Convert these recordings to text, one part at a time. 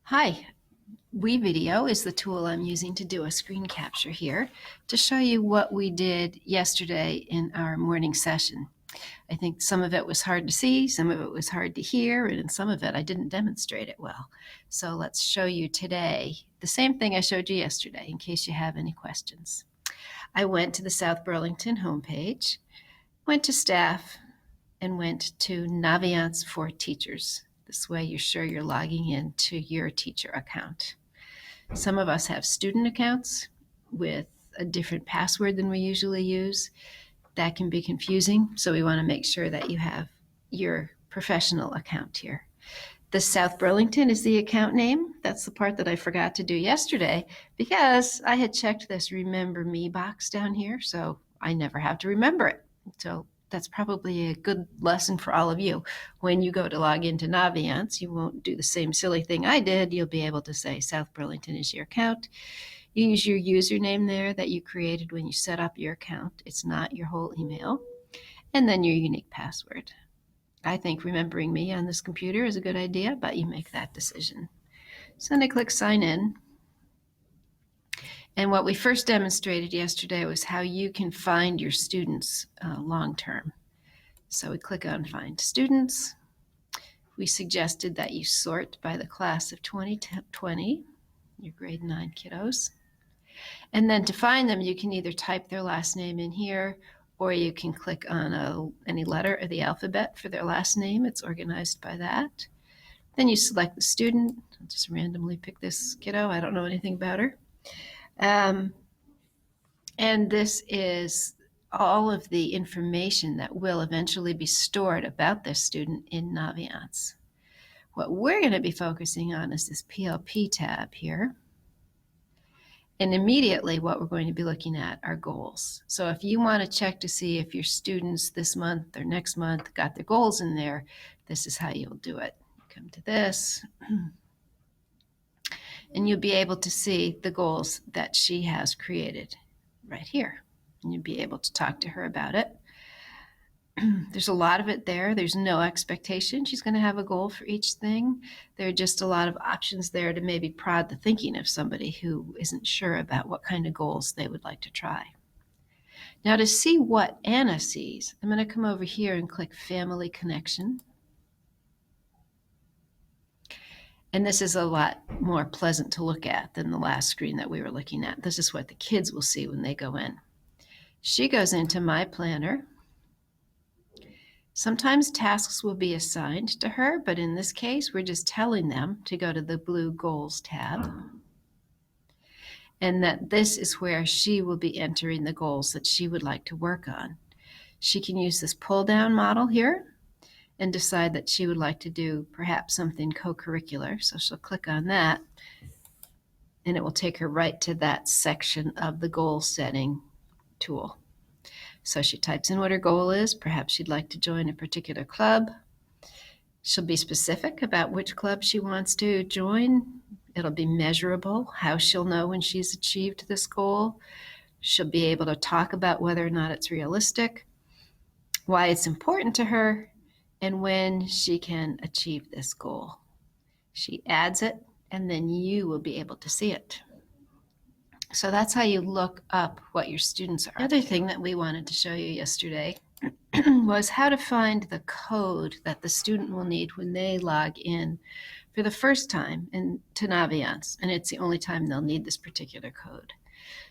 Hi, WeVideo is the tool I'm using to do a screen capture here to show you what we did yesterday in our morning session. I think some of it was hard to see, some of it was hard to hear, and in some of it I didn't demonstrate it well. So let's show you today the same thing I showed you yesterday in case you have any questions. I went to the South Burlington homepage, went to staff, and went to Naviance for teachers. This way you're sure you're logging into your teacher account. Some of us have student accounts with a different password than we usually use. That can be confusing, so we want to make sure that you have your professional account here. The South Burlington is the account name. That's the part that I forgot to do yesterday because I had checked this Remember Me box down here, so I never have to remember it. So that's probably a good lesson for all of you. When you go to log into Naviance, you won't do the same silly thing I did. You'll be able to say South Burlington is your account. You use your username there that you created when you set up your account. It's not your whole email. And then your unique password. I think remembering me on this computer is a good idea, but you make that decision. So then I click sign in. And what we first demonstrated yesterday was how you can find your students long term. So we click on Find Students. We suggested that you sort by the class of 2020, your grade 9 kiddos. And then to find them, you can either type their last name in here, or you can click on any letter of the alphabet for their last name. It's organized by that. Then you select the student. I'll just randomly pick this kiddo. I don't know anything about her. And this is all of the information that will eventually be stored about this student in Naviance. What we're going to be focusing on is this PLP tab here. And immediately what we're going to be looking at are goals. So if you want to check to see if your students this month or next month got their goals in there, this is how you'll do it. You come to this, and you'll be able to see the goals that she has created right here. And you'll be able to talk to her about it. There's a lot of it there. There's no expectation she's going to have a goal for each thing. There are just a lot of options there to maybe prod the thinking of somebody who isn't sure about what kind of goals they would like to try. Now to see what Anna sees, I'm going to come over here and click Family Connection. And this is a lot more pleasant to look at than the last screen that we were looking at. This is what the kids will see when they go in. She goes into My Planner. Sometimes tasks will be assigned to her, but in this case, we're just telling them to go to the blue Goals tab, and that this is where she will be entering the goals that she would like to work on. She can use this pull-down model here and decide that she would like to do perhaps something co-curricular. So she'll click on that, and it will take her right to that section of the goal setting tool. So she types in what her goal is. Perhaps she'd like to join a particular club. She'll be specific about which club she wants to join. It'll be measurable, how she'll know when she's achieved this goal. She'll be able to talk about whether or not it's realistic, why it's important to her, and when she can achieve this goal. She adds it, and then you will be able to see it. So that's how you look up what your students are. The other thing that we wanted to show you yesterday was how to find the code that the student will need when they log in for the first time to Naviance, and it's the only time they'll need this particular code.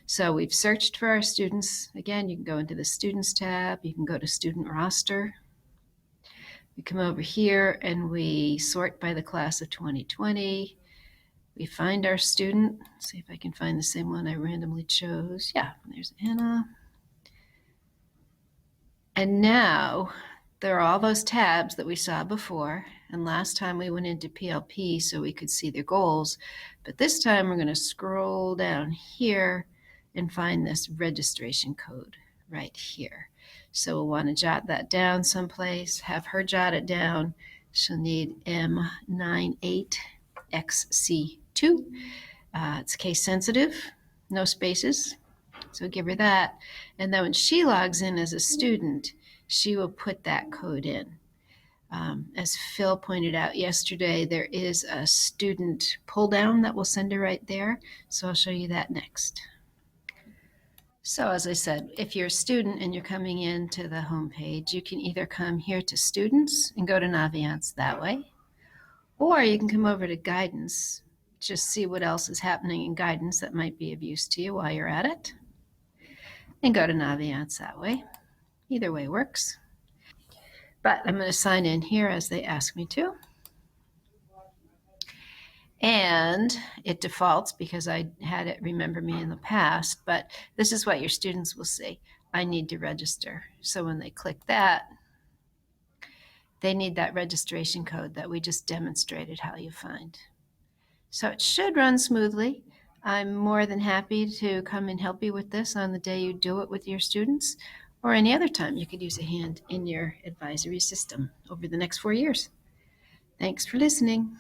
So we've searched for our students. Again, you can go into the Students tab. You can go to Student Roster. We come over here and we sort by the class of 2020. We find our student. Let's see if I can find the same one I randomly chose. Yeah, there's Anna. And now there are all those tabs that we saw before. And last time we went into PLP so we could see their goals. But this time we're going to scroll down here and find this registration code right here. So we'll want to jot that down someplace, have her jot it down. She'll need M98XC2. It's case sensitive, no spaces. So give her that. And then when she logs in as a student, she will put that code in. As Phil pointed out yesterday, there is a student pull down that will send her right there. So I'll show you that next. So as I said, if you're a student and you're coming into the home page, you can either come here to students and go to Naviance that way, or you can come over to guidance, just see what else is happening in guidance that might be of use to you while you're at it, and go to Naviance that way. Either way works. But I'm going to sign in here as they ask me to. And it defaults because I had it remember me in the past, but this is what your students will see. I need to register. So when they click that, they need that registration code that we just demonstrated how you find. So it should run smoothly. I'm more than happy to come and help you with this on the day you do it with your students, or any other time you could use a hand in your advisory system over the next 4 years. Thanks for listening.